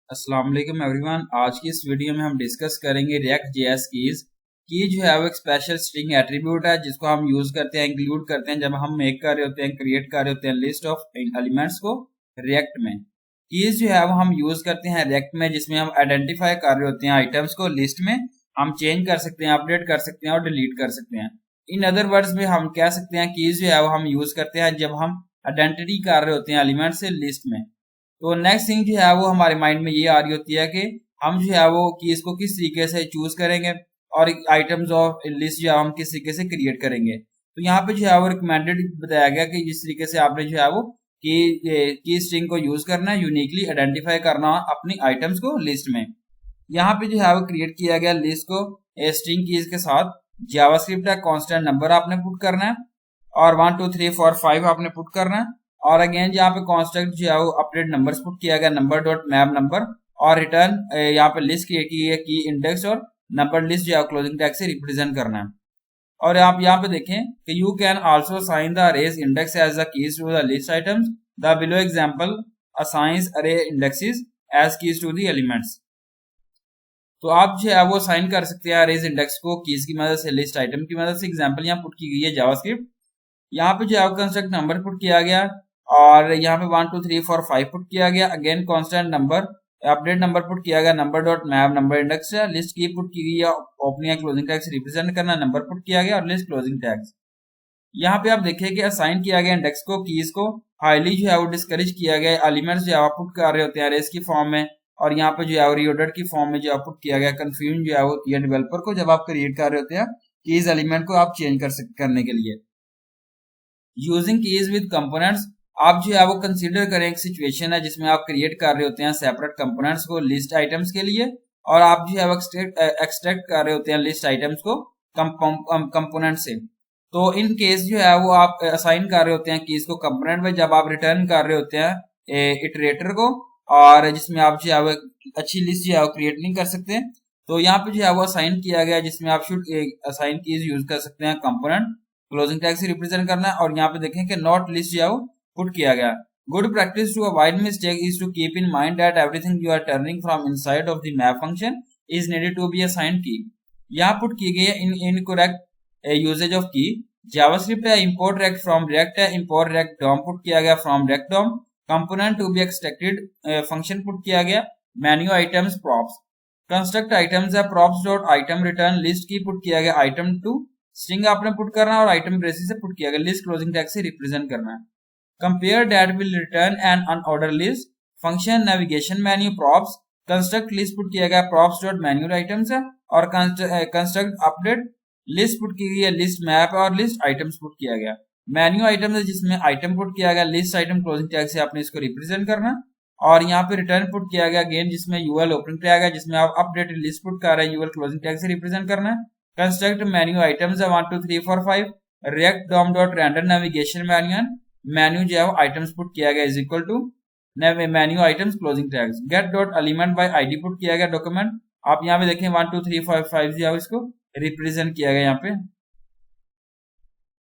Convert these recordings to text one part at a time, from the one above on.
अस्सलाम वालेकुम एवरीवन। आज की इस वीडियो में हम डिस्कस करेंगे रिएक्ट जेएस कीज। की जो है वो एक स्पेशल स्ट्रिंग एट्रीब्यूट है जिसको हम यूज करते हैं, इंक्लूड करते हैं जब हम मेक कर रहे होते हैं, क्रिएट कर रहे होते हैं लिस्ट ऑफ एलिमेंट्स को रिएक्ट में। कीज जो है वो हम यूज करते हैं रिएक्ट में, जिसमें हम आइडेंटिफाई कर रहे होते हैं आइटम्स को लिस्ट में। हम चेंज कर सकते हैं, अपडेट कर सकते हैं और डिलीट कर सकते हैं। इन अदर वर्ड्स में हम कह सकते हैं कीज जो है वो हम यूज करते हैं जब हम आइडेंटिटी कर रहे होते हैं एलिमेंट से लिस्ट में। तो नेक्स्ट थिंग जो है वो हमारे माइंड में ये आ रही होती है कि हम जो है वो कीज को किस तरीके से चूज करेंगे और आइटम्स ऑफ लिस्ट जो है हम किस तरीके से क्रिएट करेंगे। तो यहाँ पे जो है वो रिकमेंडेड बताया गया कि जिस तरीके से आपने जो है वो की स्ट्रिंग को यूज करना है, यूनिकली आइडेंटिफाई करना अपनी आइटम्स को लिस्ट में। यहाँ पे जो है वो क्रिएट किया गया लिस्ट को स्ट्रिंग कीज के साथ। जावास्क्रिप्ट है, कांस्टेंट नंबर आपने पुट करना है और 1 2 3 4 5 आपने पुट करना है। और अगेन यहाँ पे कॉन्स्टेंट जो है वो अपडेट नंबर्स पुट किया गया, नंबर डॉट मैप नंबर, और रिटर्न यहाँ पे लिस्ट क्रिएट की है की इंडेक्स और नंबर लिस्ट जो है क्लोजिंग टैग से रिप्रेजेंट करना है। और आप यहाँ पे देखें कि you can also assign the array's index as the keys to the list items. The below example assigns array indexes as keys to the elements. तो आप जो है वो साइन कर सकते हैं अरेज इंडेक्स को कीज की मदद से, लिस्ट आइटम की मदद से। एग्जांपल यहाँ पुट की गई है जावास्क्रिप्ट। यहाँ पे जो है कंस्ट्रक्ट नंबर पुट किया गया और यहाँ पे 1 2 3 4 5 पुट किया गया। Again constant number, update number put किया गया, number dot map number index है, लिस्ट की पुट की गई है, ओपनिंग या क्लोजिंग टैग्स रिप्रेजेंट करना, नंबर पुट किया गया और लिस्ट क्लोजिंग टैग्स। यहाँ पे आप देखिए कि असाइन किया गया इंडेक्स को, कीज को हाईली जो है वो डिस्करेज किया गया। एलिमेंट्स जो है पुट कर रहे होते हैं अरेज की फॉर्म में, और यहाँ पे जो है रीऑर्डर्ड की फॉर्म में जो है पुट किया गया। कंफ्यूजन जो है वो किया डेवलपर को जब आप क्रिएट कर रहे होते हैं कीज एलिमेंट को आप चेंज करने के लिए। यूजिंग कीज विद कंपोनेंट्स, आप जो है वो कंसीडर करें एक सिचुएशन है जिसमें आप क्रिएट कर रहे होते हैं सेपरेट कंपोनेंट्स को लिस्ट आइटम्स के लिए, और आप जो है वो एक्सट्रैक्ट कर रहे होते हैं लिस्ट आइटम्स को कंपोनेंट से। तो इन केस जो है वो आप असाइन कर रहे होते हैं कीज को कंपोनेंट में जब आप रिटर्न कर रहे होते हैं इटरेटर को, और जिसमें आप जो है वो अच्छी लिस्ट जो है वो क्रिएट नहीं कर सकते। तो यहाँ पे जो है वो असाइन किया गया जिसमें आप शुड असाइन कीज यूज कर सकते हैं कंपोनेंट क्लोजिंग टैग से रिप्रेजेंट करना है। और यहाँ पे देखें कि नॉट लिस्ट जो है वो पुट किया गया। Good practice to avoid mistake is to keep in mind that everything you are turning from inside of the map function is needed to be assigned की। यहाँ पुट की गई है इनकरेक्ट यूजेज ऑफ की। JavaScript है import React from React है, import React DOM put किया गया from React DOM. Component to be extracted function put किया गया। Menu items props, construct items है props dot item return, list की put किया गया आइटम टू, स्ट्रिंग आपने पुट करना और आइटम ब्रेसिस से पुट किया गया, लिस्ट क्लोजिंग टैग से रिप्रेजेंट करना है। Compare that will return an unorder list. Function navigation menu props, construct list put किया गया प्रॉप्स डॉट मेन्यू आइटम्स है, और कंस्ट्रक्ट अपडेट लिस्ट पुट की गई है लिस्ट मैप और लिस्ट आइटम्स पुट किया गया। मेन्यू आइटम्स है जिसमें आइटम पुट किया गया, लिस्ट आइटम क्लोजिंग टैग से आपने इसको रिप्रेजेंट करना। और यहाँ पे रिटर्न पुट किया गया अगेन जिसमें यूएल ओपनिंग टैग है, जिसमें आप अपडेटेड लिस्ट पुट कर रहे हैं, यूएल क्लोजिंग टैग से रिप्रेजेंट करना है। कंस्ट्रक्ट मेन्यू आइटम्स है 1 2 3 4 5, React DOM dot render navigation menu, menu जो है वो आइटम्स पुट किया गया is equal to menu items closing tags. Get dot element by ID put किया गया डॉक्यूमेंट। आप यहाँ पे देखें 1 2 3 4 5 जो है इसको रिप्रेजेंट किया गया यहाँ पे।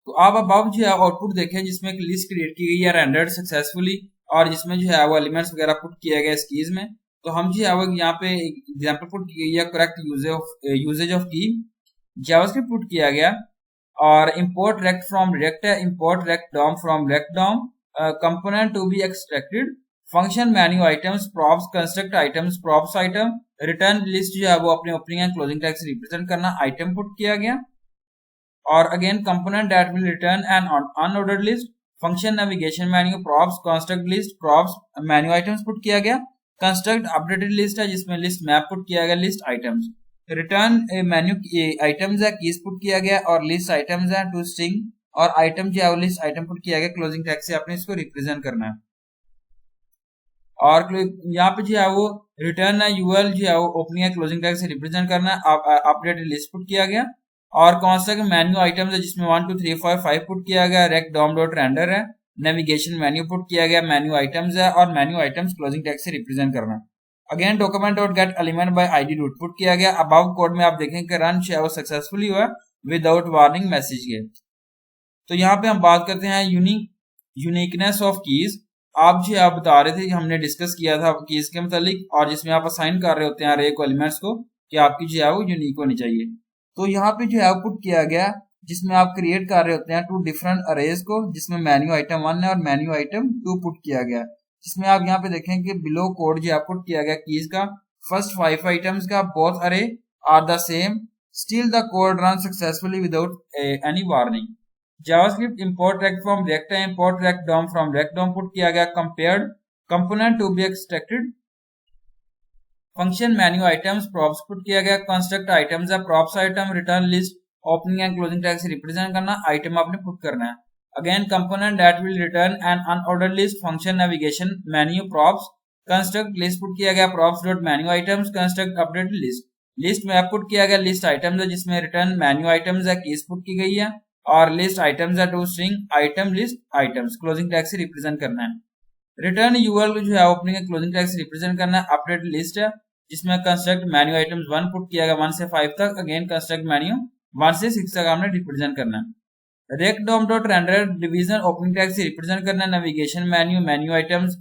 तो आप अब जो है आउटपुट देखें जिसमें एक लिस्ट क्रिएट की गई है रेंडर्ड सक्सेसफुली, और जिसमें जो है वो एलिमेंट्स वगैरह पुट किया गया इस कीज में। तो हम जो है वो यहाँ पे एग्जांपल पुट की गई है करेक्ट यूजेज ऑफ की। जावास्क्रिप्ट पुट किया गया और इंपोर्ट रेक्ट फ्रॉम रेक्ट है, import React DOM from React DOM, component to be extracted, function menu items props, construct items props item, return list जो है वो अपने ओपनिंग एंड क्लोजिंग टैग से रिप्रेजेंट करना, आइटम पुट किया गया। और again component that will return an unordered list, function navigation menu props, construct list props menu items put किया गया। कंस्ट्रक्ट अपडेटेड लिस्ट है जिसमें लिस्ट मैप पुट किया गया, list items. Return menu items है कीज पुट किया गया, और लिस्ट आइटम्स है टू स्ट्रिंग, और आइटम जो है वो लिस्ट आइटम पुट किया गया, क्लोजिंग टैग से आपने इसको रिप्रेजेंट करना है। और यहाँ पे जो है वो रिटर्न है यूएल जो है वो ओपनिंग है क्लोजिंग टैग से रिप्रेजेंट करना है, अपडेटेड लिस्ट पुट किया गया। और कौन सा मेन्यू आइटम्स है जिसमें 1 2 3 4 5 पुट किया गया, रेक्ट डॉम डॉट रेंडर है, नेविगेशन मेन्यू पुट किया गया, मेन्यू आइटम्स है, और मेन्यू आइटम्स क्लोजिंग टैग से रिप्रेजेंट करना। Again document dot get element by ID root put किया गया। अबव कोड में आप देखें कि रन जो है वो सक्सेसफुली हुआ विदाउट वार्निंग मैसेज के। तो यहाँ पे हम बात करते हैं यूनिकनेस ऑफ कीज। आप जो आप बता रहे थे कि हमने डिस्कस किया था कीज के मतलब, और जिसमें आप असाइन कर रहे होते हैं अरे को एलिमेंट्स को कि आपकी जो है वो यूनिक होनी चाहिए। तो यहाँ पे जो है पुट किया गया जिसमें आप क्रिएट कर रहे होते हैं 2 डिफरेंट अरेज को, जिसमें मेन्यू आइटम 1 है और मेन्यू आइटम 2 पुट किया गया, जिसमें आप यहाँ पे देखें कि बिलो कोड जो है पुट किया गया कीज का फर्स्ट 5 आइटम्स का both array are the same, still the code run successfully without any warning. JavaScript import React from React है, import React DOM from React DOM put किया गया, compared component to be extracted, function menu items props put किया गया, construct items है props item, return list opening and closing tag से represent करना, item आपने put करना है। Again component that will return an unordered list, function navigation menu props, construct list put किया गया props dot menu items, construct update list, list में put किया गया लिस्ट आइटम्स है जिसमें रिटर्न मेन्यू आइटम्स है कीज पुट की गई है, और लिस्ट आइटम्स है to string item list items closing tag से रिप्रेजेंट करना है। रिटर्न यूआरएल जो है ओपनिंग एंड क्लोजिंग टैग से रिप्रेजेंट करना है। अपडेट लिस्ट है जिसमें कंस्ट्रक्ट मेन्यू आइटम्स 1 पुट किया गया 1 से 5 तक, अगेन कंस्ट्रक्ट मेन्यू 1 से 6 तक हमने रिप्रेजेंट करना है। React DOM dot render division opening tag से रिप्रेजेंट करना है, navigation menu menu items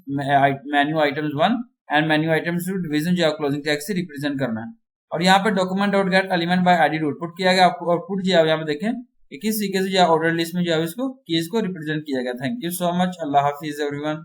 1 and menu items 2 division जो है क्लोजिंग टैग से रिप्रेजेंट करना है। और यहाँ पे document dot get element by ID root put किया गया, आउटपुट जो है यहाँ पे देखें किस तरीके से जो ऑर्डर लिस्ट में जो है इसको कीज को रिप्रेजेंट किया गया। Thank you so much, Allah Hafiz everyone.